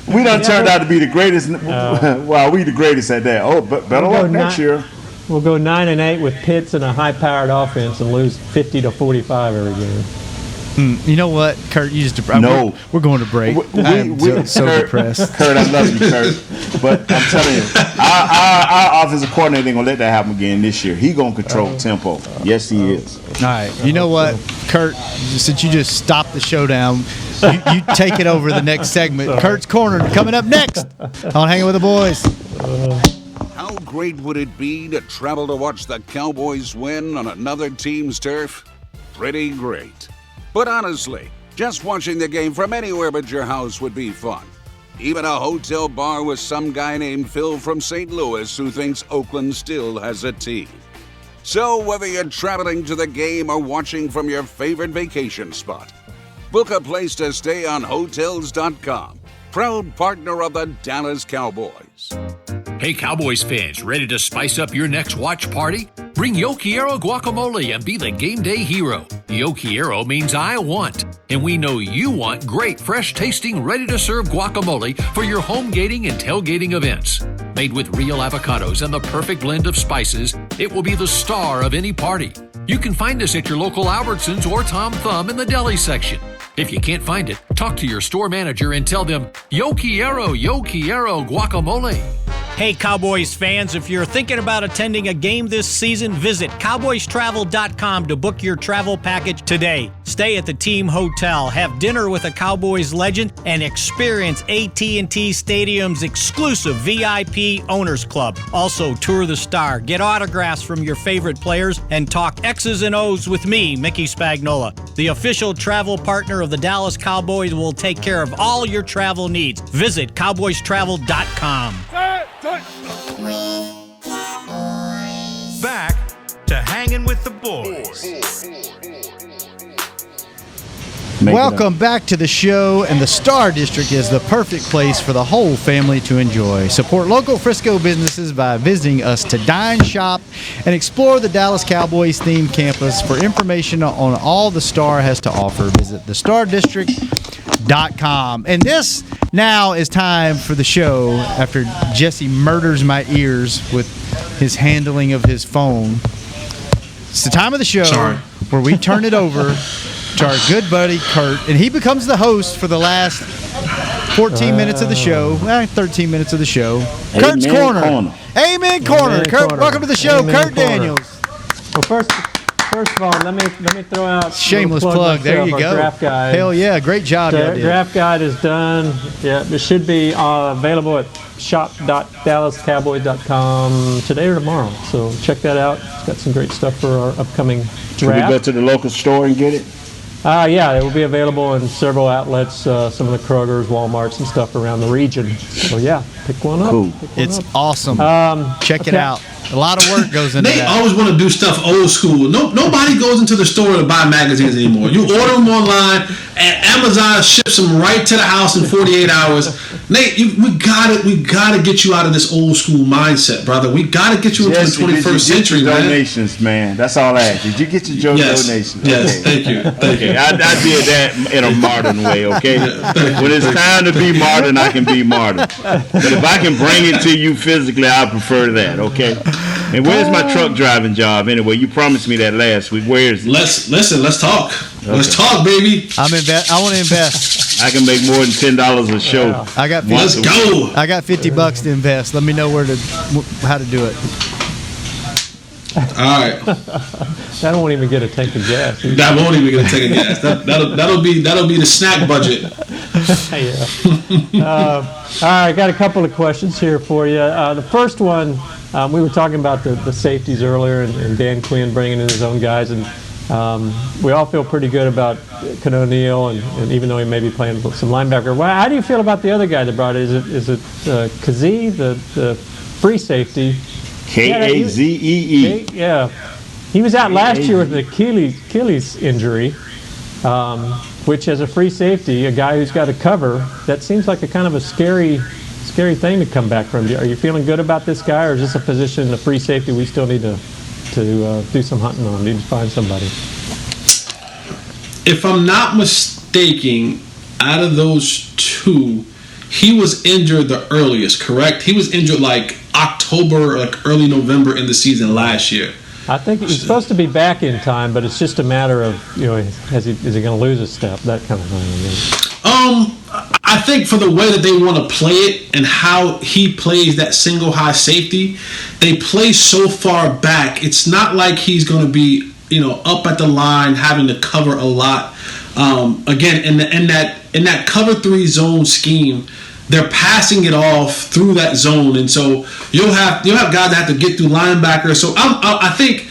We done turned out to be the greatest. Well, we the greatest at that. Oh, but better luck next year. We'll go 9-8 with Pitts and a high-powered offense and lose 50-45 every game. You know what, Kurt? You just no. We're going to break. I'm so depressed. Kurt, I love you, Kurt, but I'm telling you, our offensive coordinator ain't gonna let that happen again this year. He gonna control tempo. Yes, he is. All right. You know what, Kurt? Since you just stopped the showdown, you take it over the next segment. Kurt's Corner coming up next on Hanging with the Boys. How great would it be to travel to watch the Cowboys win on another team's turf? Pretty great. But honestly, just watching the game from anywhere but your house would be fun. Even a hotel bar with some guy named Phil from St. Louis who thinks Oakland still has a team. So whether you're traveling to the game or watching from your favorite vacation spot, book a place to stay on Hotels.com, proud partner of the Dallas Cowboys. Hey, Cowboys fans, ready to spice up your next watch party? Bring Yo Quiero guacamole and be the game day hero. Yo Quiero means I want, and we know you want great, fresh-tasting, ready-to-serve guacamole for your home gating and tailgating events. Made with real avocados and the perfect blend of spices, it will be the star of any party. You can find us at your local Albertsons or Tom Thumb in the deli section. If you can't find it, talk to your store manager and tell them, Yo Quiero guacamole. Hey, Cowboys fans, if you're thinking about attending a game this season, visit cowboystravel.com to book your travel package today. Stay at the team hotel, have dinner with a Cowboys legend, and experience AT&T Stadium's exclusive VIP Owners Club. Also, tour the Star, get autographs from your favorite players, and talk X's and O's with me, Mickey Spagnola. The official travel partner of the Dallas Cowboys will take care of all your travel needs. Visit cowboystravel.com. Back to Hanging with the Boys. Welcome back to the show, and the Star District is the perfect place for the whole family to enjoy. Support local Frisco businesses by visiting us to dine, shop, and explore the Dallas Cowboys themed campus. For information on all the Star has to offer, visit thestardistrict.com. And this now is time for the show after Jesse murders my ears with his handling of his phone. It's the time of the show where we turn it over to our good buddy Kurt, and he becomes the host for the last 14 minutes of the show, 13 minutes of the show. Kurt's Corner. Amen Corner. Kurt, welcome to the show, Kurt Daniels. Well, first of all, let me throw out shameless plug. There you go. Draft guide. Hell yeah, great job. Draft guide is done. Yeah, it should be available at shop.dallascowboys.com today or tomorrow. So check that out. It's got some great stuff for our upcoming draft. Can we go to the local store and get it? Yeah, it will be available in several outlets, some of the Kroger's, Walmarts, and stuff around the region. So yeah, pick one up. Cool. It's awesome. Check it out. A lot of work goes into they that. They always want to do stuff old school. Nobody goes into the store to buy magazines anymore. You order them online, and Amazon ships them right to the house in 48 hours. Nate, we gotta get you out of this old school mindset, brother. We gotta get you into the 21st century, man. Donations, man. That's all I ask. Did you get your donations? Yes, thank you. I did that in a modern way, okay? When it's time to be modern, I can be modern. But if I can bring it to you physically, I prefer that, okay? And where's my truck driving job anyway? You promised me that last week. Where is it? Let's talk. Okay. Let's talk, baby. I want to invest. I can make more than $10 a show. I got Let's go. I got $50 to invest. Let me know how to do it. right. That won't even get a tank of gas. That won't even get a tank of gas. That'll be the snack budget. Yeah. All right, got a couple of questions here for you. The first one, we were talking about the safeties earlier, and Dan Quinn bringing in his own guys, and we all feel pretty good about O'Neal, and even though he may be playing some linebacker. Well, how do you feel about the other guy that brought it? Is it Kazee, the free safety? Kazee. Yeah. He was out last year with an Achilles injury, which as a free safety, a guy who's got to cover, that seems like a kind of a scary thing to come back from. Are you feeling good about this guy, or is this a position, a free safety, we still need to do some hunting on, need to find somebody? If I'm not mistaken, out of those two, he was injured the earliest, correct? He was injured like October, like early November in the season last year. I think he's supposed to be back in time, but it's just a matter of, is he going to lose a step, that kind of thing. I think for the way that they want to play it and how he plays that single high safety, they play so far back. It's not like he's going to be, up at the line having to cover a lot. Again, in that cover 3 zone scheme, they're passing it off through that zone, and so you'll have guys that have to get through linebackers. So I think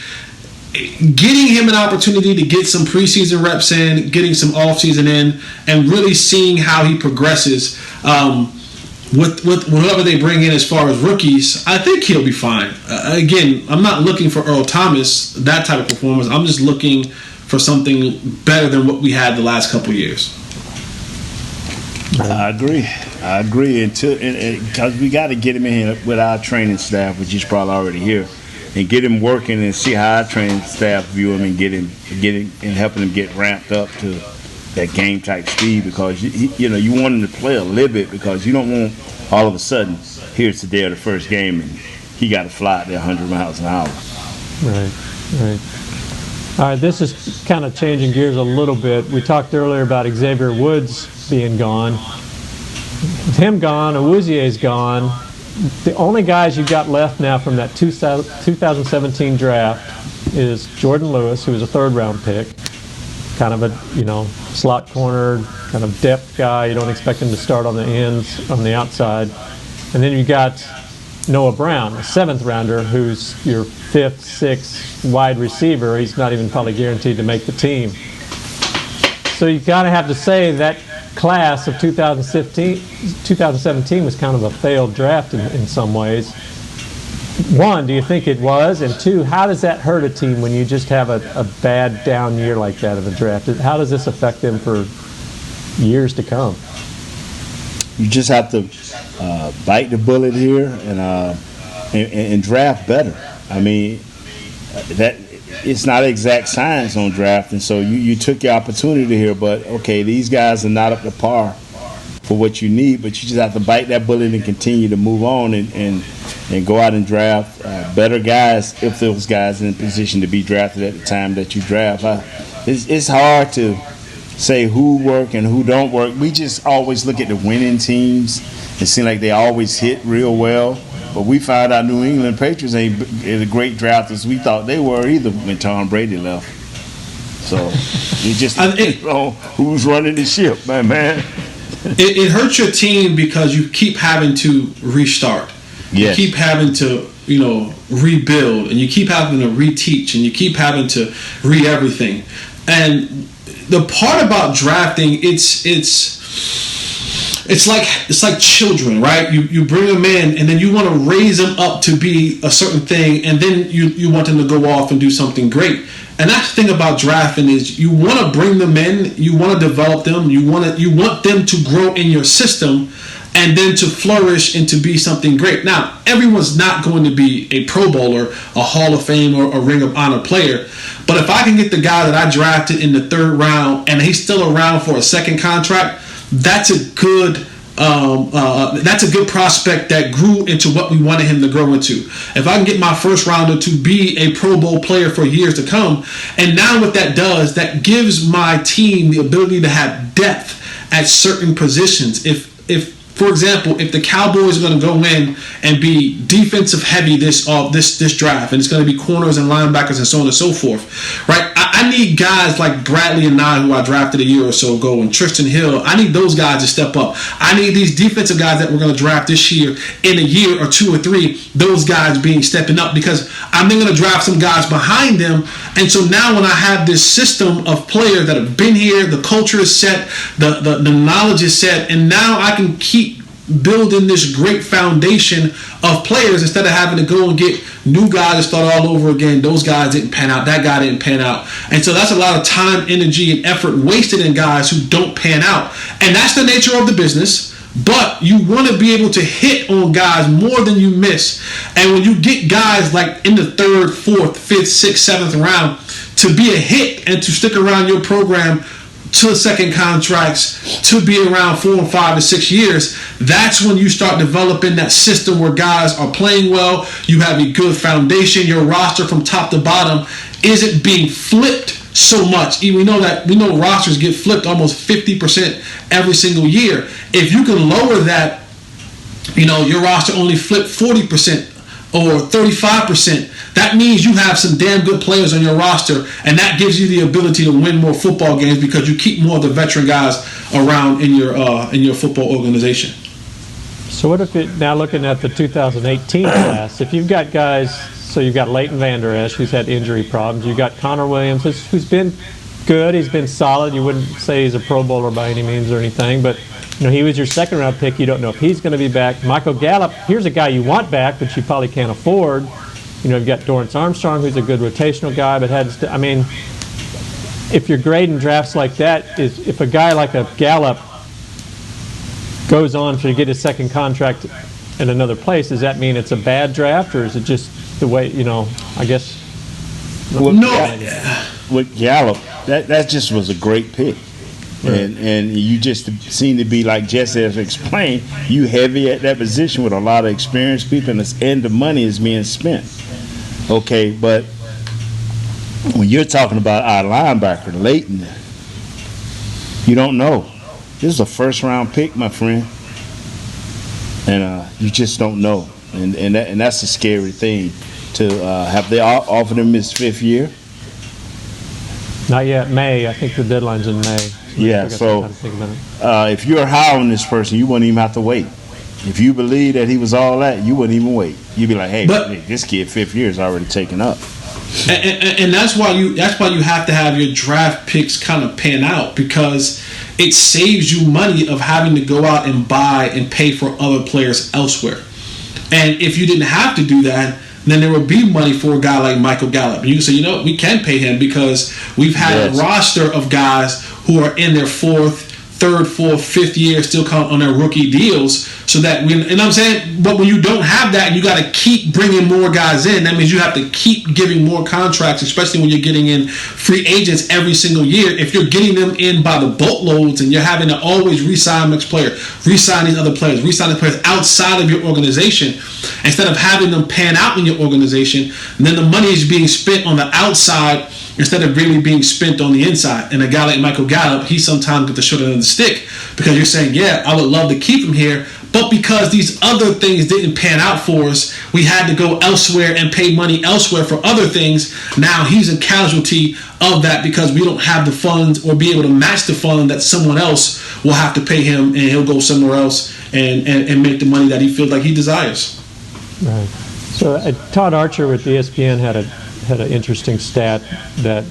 getting him an opportunity to get some preseason reps in, getting some offseason in, and really seeing how he progresses with whatever they bring in as far as rookies, I think he'll be fine. Again, I'm not looking for Earl Thomas, that type of performance. I'm just looking for something better than what we had the last couple of years. I agree, because we got to get him in here with our training staff, which is probably already here, and get him working and see how our training staff view him and get him and helping him get ramped up to that game type speed, because you want him to play a little bit, because you don't want all of a sudden here's the day of the first game and he got to fly out there 100 miles an hour. Right. All right, this is kind of changing gears a little bit. We talked earlier about Xavier Woods being gone. With him gone, Awuzie's gone. The only guys you've got left now from that 2017 draft is Jordan Lewis, who was a third-round pick, kind of a slot corner, kind of depth guy. You don't expect him to start on the ends, on the outside. And then you got Noah Brown, a seventh-rounder, who's your fifth, sixth wide receiver. He's not even probably guaranteed to make the team. So you kind of have to say that class of 2017 was kind of a failed draft in some ways. One, do you think it was? And two, how does that hurt a team when you just have a bad down year like that of a draft? How does this affect them for years to come? You just have to bite the bullet here and draft better. I mean, that it's not exact science on drafting, so you took your opportunity here, but okay, these guys are not up to par for what you need, but you just have to bite that bullet and continue to move on and go out and draft better guys if those guys are in position to be drafted at the time that you draft. It's hard to say who work and who don't work. We just always look at the winning teams. It seems like they always hit real well. But we found out New England Patriots ain't as great draft as we thought they were either when Tom Brady left. So you just who's running the ship, man. It hurts your team because you keep having to restart. Yes. You keep having to, rebuild, and you keep having to reteach, and you keep having to everything. And the part about drafting, it's like children, right? You bring them in, and then you want to raise them up to be a certain thing, and then you want them to go off and do something great. And that's the thing about drafting is you want to bring them in, you want to develop them, you want them to grow in your system, and then to flourish and to be something great. Now, everyone's not going to be a Pro Bowler, a Hall of Fame, or a Ring of Honor player. But if I can get the guy that I drafted in the third round and he's still around for a second contract, that's a good prospect that grew into what we wanted him to grow into. If I can get my first rounder to be a Pro Bowl player for years to come, and now what that does, that gives my team the ability to have depth at certain positions. If for example, if the Cowboys are going to go in and be defensive heavy this draft, and it's going to be corners and linebackers and so on and so forth, right? I need guys like Bradley and Nye, who I drafted a year or so ago, and Tristan Hill. I need those guys to step up. I need these defensive guys that we're going to draft this year, in a year or 2 or 3, those guys stepping up, because I'm then going to draft some guys behind them. And so now when I have this system of players that have been here, the culture is set, the knowledge is set, and now I can keep building this great foundation of players instead of having to go and get new guys to start all over again. Those guys didn't pan out. That guy didn't pan out. And so that's a lot of time, energy, and effort wasted in guys who don't pan out. And that's the nature of the business. But you want to be able to hit on guys more than you miss. And when you get guys like in the 3rd, 4th, 5th, 6th, 7th round to be a hit and to stick around your program to second contracts, to be around 4 and 5 and 6 years, that's when you start developing that system where guys are playing well, you have a good foundation, your roster from top to bottom isn't being flipped so much. We know rosters get flipped almost 50% every single year. If you can lower that, your roster only flipped 40% or 35%, that means you have some damn good players on your roster, and that gives you the ability to win more football games because you keep more of the veteran guys around in your football organization. So what if now looking at the 2018 class, if you've got guys, so you've got Leighton Vander Esch, who's had injury problems, you've got Connor Williams, who's been good, he's been solid, you wouldn't say he's a Pro Bowler by any means or anything, but he was your 2nd round pick. You don't know if he's going to be back. Michael Gallup, here's a guy you want back, but you probably can't afford. You've got Dorrance Armstrong, who's a good rotational guy, but if you're grading drafts like that, if a guy like a Gallup goes on to get his 2nd contract in another place, does that mean it's a bad draft, or is it just the way, I guess? With Gallup, that just was a great pick. Right. And you just seem to be, like Jesse has explained, you heavy at that position with a lot of experienced people, and the money is being spent. Okay, but when you're talking about our linebacker, Leighton, you don't know. This is a 1st round pick, my friend, and you just don't know, and that's a scary thing. To have they offered him his 5th year? Not yet. May. I think the deadline's in May. So if you're high on this person, you wouldn't even have to wait. If you believe that he was all that, you wouldn't even wait. You'd be like, hey, this kid 5th year is already taken up. And that's why you have to have your draft picks kind of pan out, because it saves you money of having to go out and buy and pay for other players elsewhere. And if you didn't have to do that, then there would be money for a guy like Michael Gallup. And you can say, we can pay him because we've had a roster of guys who are in their 4th, 3rd, 4th, 5th year still count on their rookie deals. So that I'm saying, but when you don't have that, you got to keep bringing more guys in. That means you have to keep giving more contracts, especially when you're getting in free agents every single year. If you're getting them in by the boatloads and you're having to always re-sign next player, re-sign these other players, re-sign the players outside of your organization, instead of having them pan out in your organization, then the money is being spent on the outside instead of really being spent on the inside. And a guy like Michael Gallup, he sometimes gets the short end of the stick, because you're saying, I would love to keep him here, but because these other things didn't pan out for us, we had to go elsewhere and pay money elsewhere for other things. Now he's a casualty of that because we don't have the funds or be able to match the fund that someone else will have to pay him, and he'll go somewhere else and make the money that he feels like he desires. Right. So Todd Archer with ESPN had an interesting stat that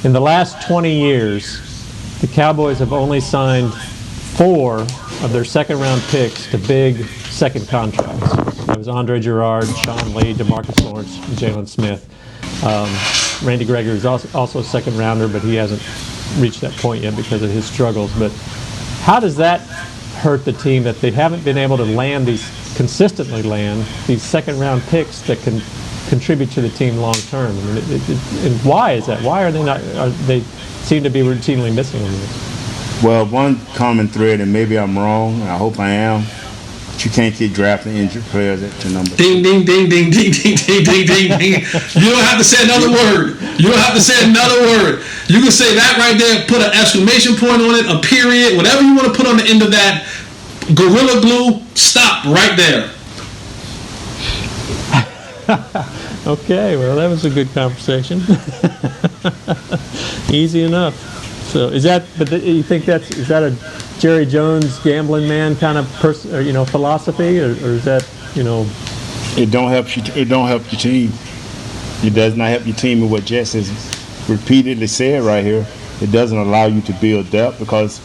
in the last 20 years, the Cowboys have only signed 4 of their 2nd round picks to big 2nd contracts. That was Andre Gerard, Sean Lee, DeMarcus Lawrence, and Jalen Smith. Randy Gregory is also a 2nd rounder, but he hasn't reached that point yet because of his struggles. But how does that hurt the team that they haven't been able to consistently land these 2nd round picks that can contribute to the team long term? And why is that? Why are they not? They seem to be routinely missing them. Well, one common thread, and maybe I'm wrong, and I hope I am, but you can't keep drafting injured players at your number. Ding, ding, ding, ding, ding, ding, ding, ding, ding, ding. You don't have to say another word. You don't have to say another word. You can say that right there, put an exclamation point on it, a period, whatever you want to put on the end of that. Gorilla Glue, stop right there. Okay, well, that was a good conversation. Easy enough. So is that? But you think is that a Jerry Jones gambling man kind of philosophy, or is that It don't help you. It don't help your team. It does not help your team. And what Jess has repeatedly said right here, it doesn't allow you to build depth because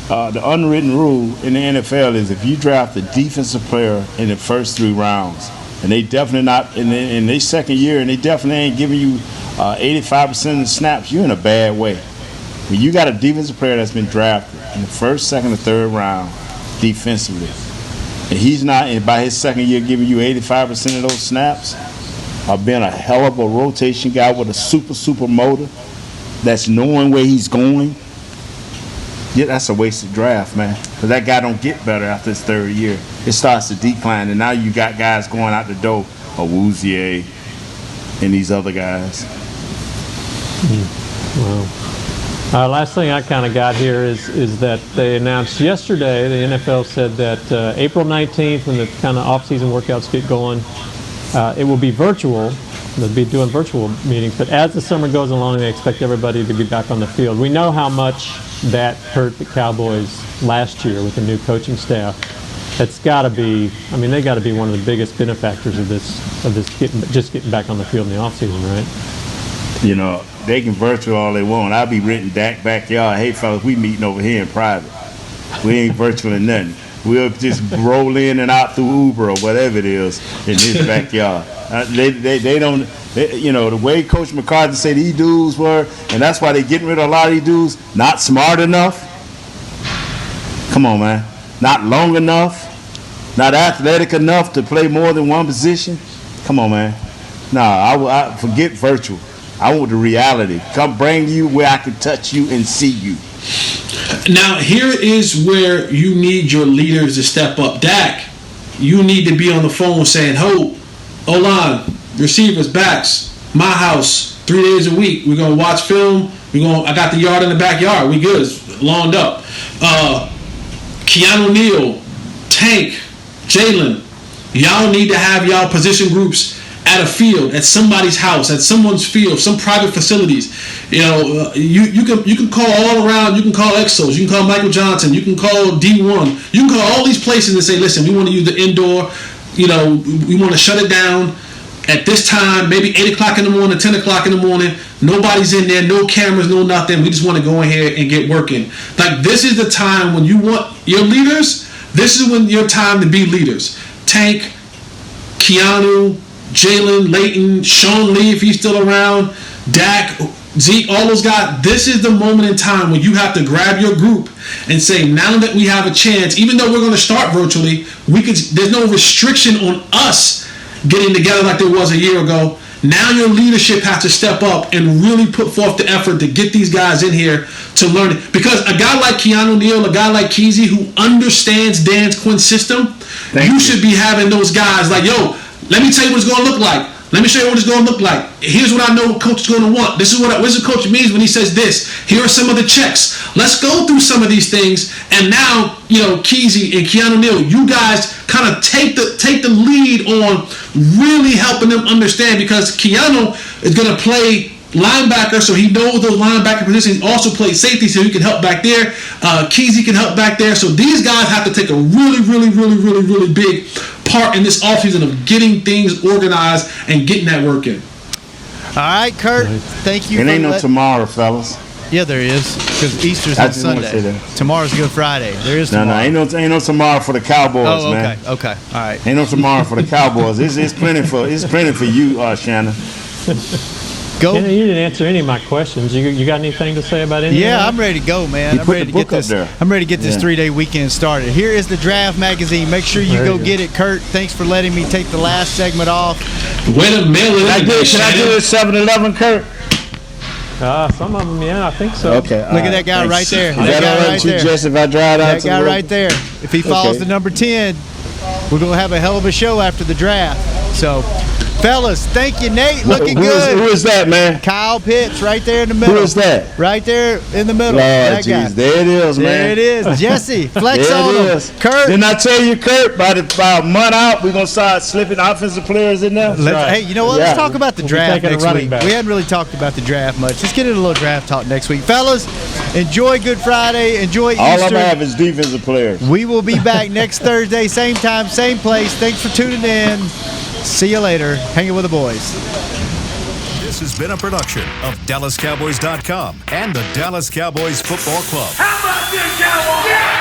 the unwritten rule in the NFL is if you draft a defensive player in the first 3 rounds, and they definitely not in their second year, and they definitely ain't giving you 85% of the snaps, you're in a bad way. When you got a defensive player that's been drafted in the first, second, or third round defensively, and he's not, and by his second year, giving you 85% of those snaps, or being a hell of a rotation guy with a super motor that's knowing where he's going, yeah, that's a wasted draft, man. Because that guy don't get better after his third year. It starts to decline, and now you got guys going out the door, Awuzie and these other guys. Wow. Last thing I kind of got here is that they announced yesterday, the NFL said that April 19th, when the kind of off-season workouts get going, it will be virtual. They'll be doing virtual meetings, but as the summer goes along, they expect everybody to be back on the field. We know how much that hurt the Cowboys last year with the new coaching staff. That's got to be, I mean, they got to be one of the biggest benefactors of this getting back on the field in the offseason, right? You know, they can virtual all they want. I'll be renting Dak backyard. Hey, fellas, we meeting over here in private. We ain't virtualing nothing. We'll just roll in and out through Uber or whatever it is in his backyard. They don't, the way Coach McCarthy said these dudes were, and that's why they getting rid of a lot of these dudes, not smart enough. Come on, man. Not long enough. Not athletic enough to play more than one position. Come on, man. Nah, I forget virtual. I want the reality. Come bring you where I can touch you and see you. Now, here is where you need your leaders to step up. Dak, you need to be on the phone saying, O-line, receivers, backs, my house, 3 days a week. We're going to watch film. I got the yard in the backyard. We good. It's lawned up. Keanu Neal, Tank, Jalen, y'all need to have y'all position groups at a field, at somebody's house, at someone's field, some private facilities. You can call all around. You can call Exos. You can call Michael Johnson. You can call D1. You can call all these places and say, listen, we want to use the indoor. We want to shut it down at this time, maybe 8 o'clock in the morning, 10 o'clock in the morning. Nobody's in there, no cameras, no nothing. We just want to go in here and get working. Like, this is the time when you want your leaders. This is when your time to be leaders. Tank, Keanu, Jalen, Leighton, Sean Lee, if he's still around, Dak, Zeke, all those guys. This is the moment in time when you have to grab your group and say, now that we have a chance, even though we're going to start virtually, there's no restriction on us getting together like there was a year ago. Now your leadership has to step up and really put forth the effort to get these guys in here to learn it. Because a guy like Keanu Neal, a guy like Kesey, who understands Dan Quinn's system, you should be having those guys like, yo, let me tell you what it's going to look like. Let me show you what it's going to look like. Here's what I know coach is going to want. This is what the coach means when he says this. Here are some of the checks. Let's go through some of these things. And now, Kesey and Keanu Neal, you guys kind of take the lead on really helping them understand, because Keanu is going to play linebacker, so he knows those linebacker positions. He also plays safety, so he can help back there. Kesey can help back there. So these guys have to take a really, really, really, really, really big part in this offseason of getting things organized and getting that work in. All right, Kurt. Thank you. It ain't no tomorrow, fellas. Yeah, there is, because Easter's on Sunday. Tomorrow's Good Friday. There is tomorrow. No, ain't no tomorrow for the Cowboys, man. Okay, all right. Ain't no tomorrow for the Cowboys. It's plenty for you, Shannon. Go. You didn't answer any of my questions. You got anything to say about anything? Yeah, I'm ready to go, man. I'm ready to get this 3-day weekend started. Here is the Draft Magazine. Make sure you go get it, Kurt. Thanks for letting me take the last segment off. Way to mail it. Should I do it 7-Eleven, Kurt? Some of them, yeah, I think so. Okay. Look at that guy right there. Is that all right with you, Jess, if I drive out? That guy right there. If he falls to number 10, we're going to have a hell of a show after the draft. So, Fellas, thank you, Nate. Looking good. Who is that, man? Kyle Pitts, right there in the middle. Who is that? Right there in the middle. Lord that guy. Jesus, there it is, man. There it is. Jesse, flex there on it him. is. Kurt. Didn't I tell you, Kurt, by a month out, we're going to start slipping offensive players in there? Hey, you know what? Let's talk about the draft next week. Back. We hadn't really talked about the draft much. Let's get into a little draft talk next week. Fellas, enjoy Good Friday. Enjoy Easter. All I'm going to have is defensive players. We will be back next Thursday, same time, same place. Thanks for tuning in. See you later. Hanging with the boys. This has been a production of DallasCowboys.com and the Dallas Cowboys Football Club. How about this, Cowboys? Yeah!